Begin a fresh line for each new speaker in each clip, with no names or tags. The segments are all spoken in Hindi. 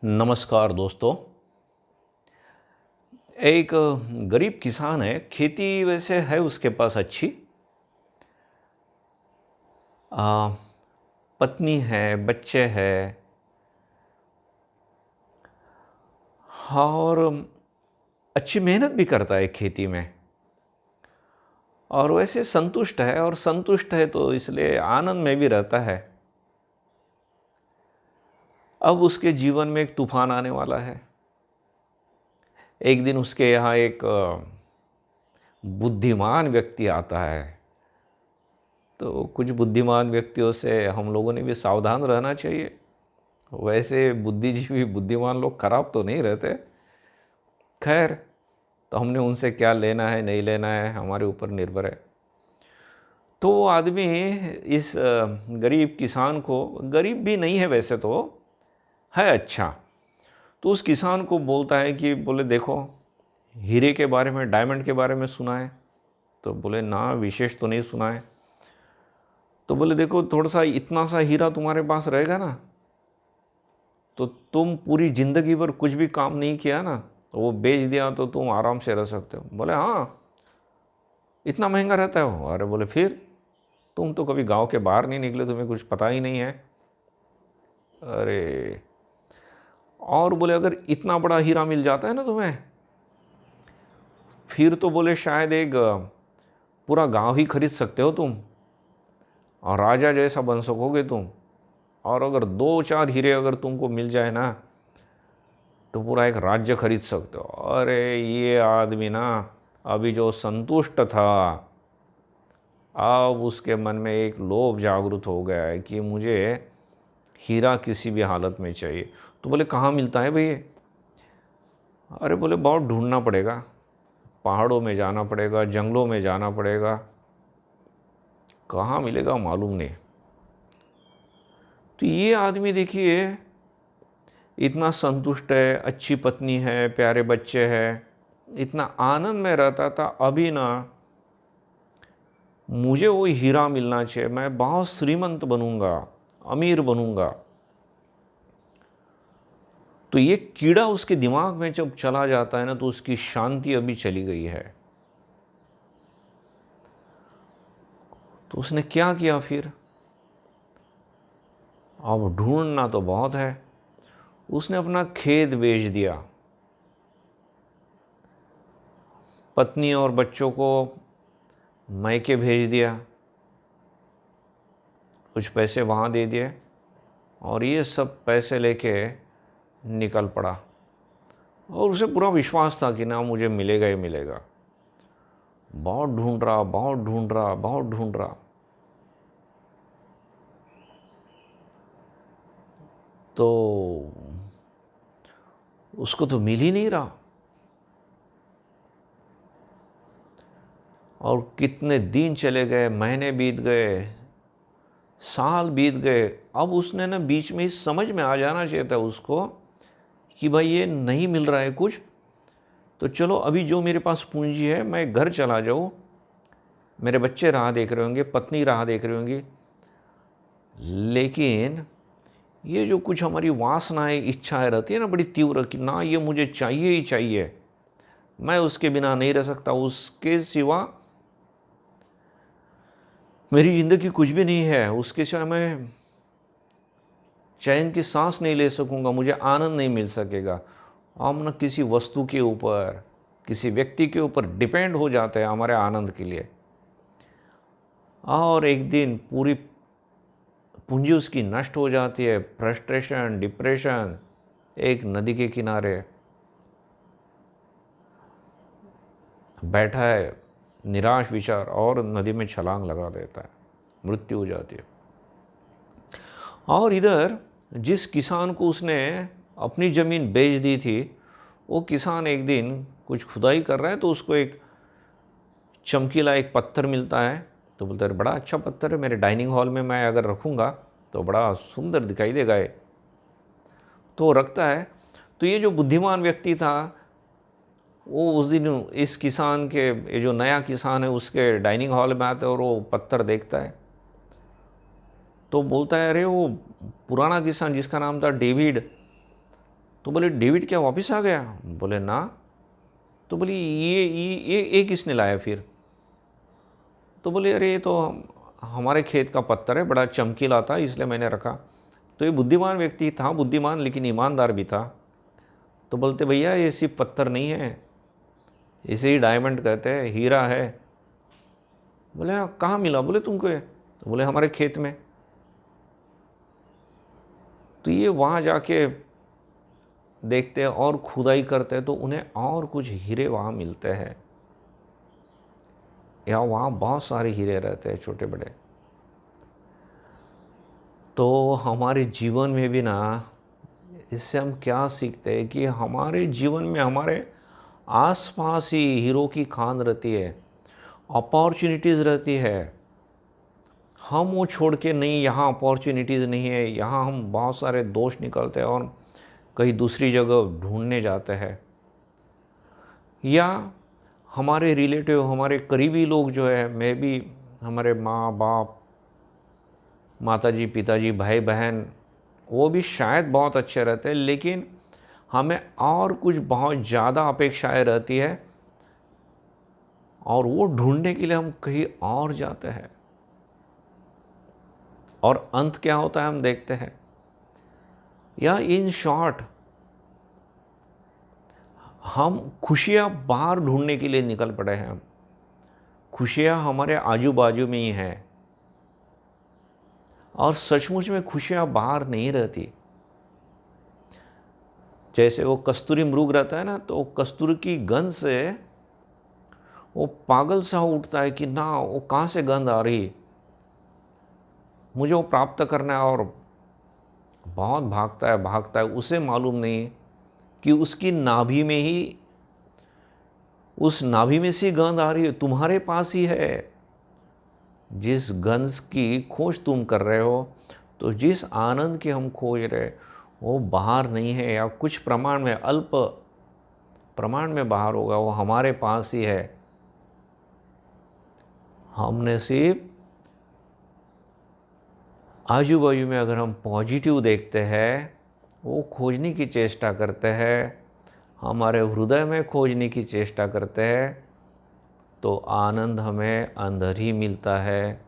नमस्कार दोस्तों। एक गरीब किसान है, खेती वैसे है उसके पास अच्छी। आ, पत्नी है, बच्चे हैं और अच्छी मेहनत भी करता है खेती में। और वैसे संतुष्ट है, और संतुष्ट है तो इसलिए आनंद में भी रहता है। अब उसके जीवन में एक तूफान आने वाला है। एक दिन उसके यहाँ एक बुद्धिमान व्यक्ति आता है। तो कुछ बुद्धिमान व्यक्तियों से हम लोगों ने भी सावधान रहना चाहिए। वैसे बुद्धिजीवी बुद्धिमान लोग खराब तो नहीं रहते। खैर, तो हमने उनसे क्या लेना है नहीं लेना है हमारे ऊपर निर्भर है। तो वो आदमी इस गरीब किसान को, गरीब भी नहीं है वैसे तो, है अच्छा। तो उस किसान को बोलता है कि बोले देखो, हीरे के बारे में, डायमंड के बारे में सुना है? तो बोले ना, विशेष तो नहीं सुना है। तो बोले देखो, थोड़ा सा इतना सा हीरा तुम्हारे पास रहेगा ना, तो तुम पूरी ज़िंदगी भर कुछ भी काम नहीं किया ना, तो वो बेच दिया तो तुम आराम से रह सकते हो। बोले हाँ, इतना महंगा रहता है वो? अरे बोले फिर, तुम तो कभी गांव के बाहर नहीं निकले, तुम्हें कुछ पता ही नहीं है। अरे, और बोले अगर इतना बड़ा हीरा मिल जाता है ना तुम्हें, फिर तो बोले शायद एक पूरा गांव ही खरीद सकते हो तुम, और राजा जैसा बन सकोगे तुम। और अगर दो चार हीरे अगर तुमको मिल जाए ना, तो पूरा एक राज्य खरीद सकते हो। अरे ये आदमी ना, अभी जो संतुष्ट था, अब उसके मन में एक लोभ जागृत हो गया है कि मुझे हीरा किसी भी हालत में चाहिए। तो बोले कहाँ मिलता है भैया? अरे बोले बहुत ढूंढना पड़ेगा, पहाड़ों में जाना पड़ेगा, जंगलों में जाना पड़ेगा, कहाँ मिलेगा मालूम नहीं। तो ये आदमी देखिए, इतना संतुष्ट है, अच्छी पत्नी है, प्यारे बच्चे हैं, इतना आनंद में रहता था। अभी ना, मुझे वो हीरा मिलना चाहिए, मैं बहुत श्रीमंत बनूंगा, अमीर बनूंगा। तो ये कीड़ा उसके दिमाग में जब चला जाता है ना, तो उसकी शांति अभी चली गई है। तो उसने क्या किया फिर? अब ढूंढना तो बहुत है। उसने अपना खेत बेच दिया, पत्नी और बच्चों को मैके भेज दिया, कुछ पैसे वहाँ दे दिए, और ये सब पैसे लेके निकल पड़ा। और उसे पूरा विश्वास था कि ना, मुझे मिलेगा ही मिलेगा। बहुत ढूंढ रहा, बहुत ढूंढ रहा, बहुत ढूंढ रहा, तो उसको तो मिल ही नहीं रहा। और कितने दिन चले गए, महीने बीत गए, साल बीत गए। अब उसने ना बीच में ही समझ में आ जाना चाहिए था उसको कि भाई ये नहीं मिल रहा है कुछ, तो चलो अभी जो मेरे पास पूंजी है, मैं घर चला जाऊँ, मेरे बच्चे राह देख रहे होंगे, पत्नी राह देख रही होंगी। लेकिन ये जो कुछ हमारी वासनाएं, इच्छाएं रहती है ना बड़ी तीव्र, कि ना ये मुझे चाहिए ही चाहिए, मैं उसके बिना नहीं रह सकता, उसके सिवा मेरी ज़िंदगी कुछ भी नहीं है, उसके सिवा मैं चैन की सांस नहीं ले सकूंगा, मुझे आनंद नहीं मिल सकेगा। हम न किसी वस्तु के ऊपर, किसी व्यक्ति के ऊपर डिपेंड हो जाते हैं हमारे आनंद के लिए। और एक दिन पूरी पूंजी उसकी नष्ट हो जाती है। फ्रस्ट्रेशन, डिप्रेशन, एक नदी के किनारे बैठा है, निराश विचार, और नदी में छलांग लगा देता है, मृत्यु हो जाती है। और इधर जिस किसान को उसने अपनी ज़मीन बेच दी थी, वो किसान एक दिन कुछ खुदाई कर रहा है, तो उसको एक चमकीला एक पत्थर मिलता है। तो बोलता है बड़ा अच्छा पत्थर है, मेरे डाइनिंग हॉल में मैं अगर रखूँगा तो बड़ा सुंदर दिखाई देगा ये। तो वो रखता है। तो ये जो बुद्धिमान व्यक्ति था, वो उस दिन इस किसान के, ये जो नया किसान है, उसके डाइनिंग हॉल में आता है और वो पत्थर देखता है। तो बोलता है अरे वो पुराना किसान जिसका नाम था डेविड, तो बोले डेविड क्या वापस आ गया? बोले ना। तो बोली ये किसने लाया फिर? तो बोले अरे ये तो हमारे खेत का पत्थर है, बड़ा चमकीला था इसलिए मैंने रखा। तो ये बुद्धिमान व्यक्ति था, बुद्धिमान लेकिन ईमानदार भी था। तो बोलते भैया ये सिर्फ पत्थर नहीं है, इसे ही डायमंड कहते हैं, हीरा है। बोले हाँ, कहाँ मिला बोले तुमको ये? तो बोले हमारे खेत में। तो ये वहाँ जाके देखते हैं और खुदाई करते हैं तो उन्हें और कुछ हीरे वहाँ मिलते हैं, या वहाँ बहुत सारे हीरे रहते हैं छोटे बड़े। तो हमारे जीवन में भी ना, इससे हम क्या सीखते हैं कि हमारे जीवन में हमारे आसपास ही हीरो की खान रहती है, अपॉर्चुनिटीज़ रहती है। हम वो छोड़ के नहीं, यहाँ अपॉर्चुनिटीज़ नहीं है, यहाँ हम बहुत सारे दोष निकलते हैं और कहीं दूसरी जगह ढूंढने जाते हैं। या हमारे रिलेटिव, हमारे करीबी लोग जो है, मैं भी, हमारे माँ बाप, माताजी पिताजी भाई बहन, वो भी शायद बहुत अच्छे रहते हैं, लेकिन हमें और कुछ बहुत ज़्यादा अपेक्षाएं रहती है और वो ढूंढने के लिए हम कहीं और जाते हैं। और अंत क्या होता है हम देखते हैं। या इन शॉर्ट, हम खुशियाँ बाहर ढूंढने के लिए निकल पड़े हैं। खुशियाँ हमारे आजू बाजू में ही हैं और सचमुच में खुशियाँ बाहर नहीं रहती। जैसे वो कस्तूरी मृग रहता है ना, तो कस्तूरी की गंध से वो पागल सा उठता है कि ना वो कहाँ से गंध आ रही, मुझे वो प्राप्त करना है, और बहुत भागता है। उसे मालूम नहीं कि उसकी नाभि में ही, उस नाभि में से गंध आ रही है, तुम्हारे पास ही है। जिस गंध की खोज तुम कर रहे हो, तो जिस आनंद की हम खोज रहे, वो बाहर नहीं है, या कुछ प्रमाण में, अल्प प्रमाण में बाहर होगा, वो हमारे पास ही है। हमने सिर्फ आजू बाजू में अगर हम पॉजिटिव देखते हैं, वो खोजने की चेष्टा करते हैं, हमारे हृदय में खोजने की चेष्टा करते हैं, तो आनंद हमें अंदर ही मिलता है,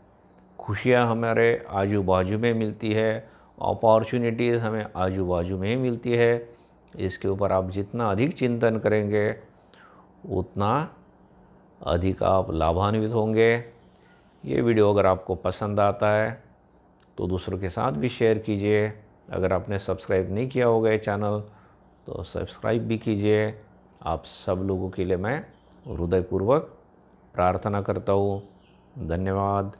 खुशियाँ हमारे आजू बाजू में मिलती है, अपॉर्चुनिटीज़ हमें आजू बाजू में ही मिलती है। इसके ऊपर आप जितना अधिक चिंतन करेंगे, उतना अधिक आप लाभान्वित होंगे। ये वीडियो अगर आपको पसंद आता है तो दूसरों के साथ भी शेयर कीजिए। अगर आपने सब्सक्राइब नहीं किया होगा ये चैनल, तो सब्सक्राइब भी कीजिए। आप सब लोगों के लिए मैं हृदयपूर्वक प्रार्थना करता हूँ। धन्यवाद।